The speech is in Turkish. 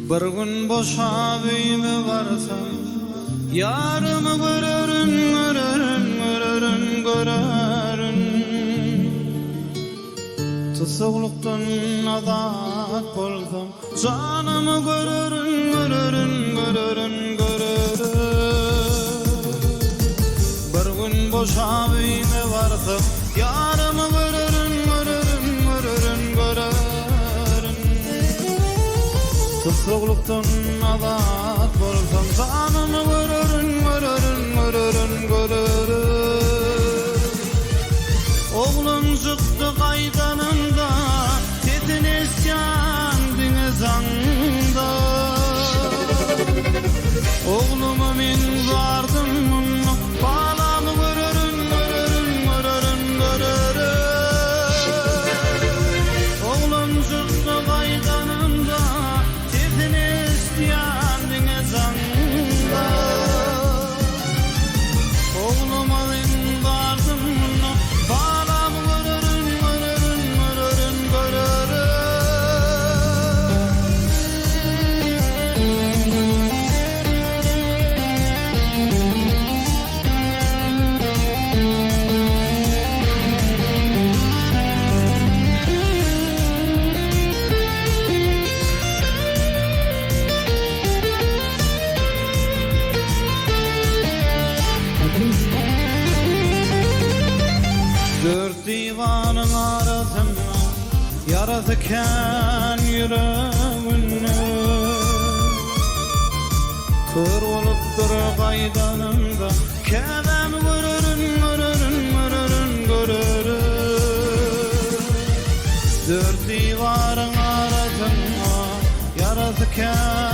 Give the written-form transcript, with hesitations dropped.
Bir gün boşa büyüme varsam, yarımı görürün, görürün, görürün, görürün. Tısyklykdan azat bolsam, canımı görürün, görürün, görürün, görürün. Bir gün boşa büyüme varsam, yarımı görürün, görürün, görürün, görürün. Tısyklykdan azat bolsam, canımı görürün, görürün, görürün, görürün. Oğlum çıktı kaydanında, tetin isyan diniz anda. Oğlumu min vardım, bağlamı görürün, görürün, görürün, görürün. Oğlum çıktı kaydanında, tetin isyan diniz anda. Oğlumu min vardım, bağlamı görürün, görürün, görürün, görürün. Dört divanın arasında yaratıken yüreğini, kör olupdur kaydanında, kelem görürün, görürün, görürün, görürün. Dört divarın arasında yaratıken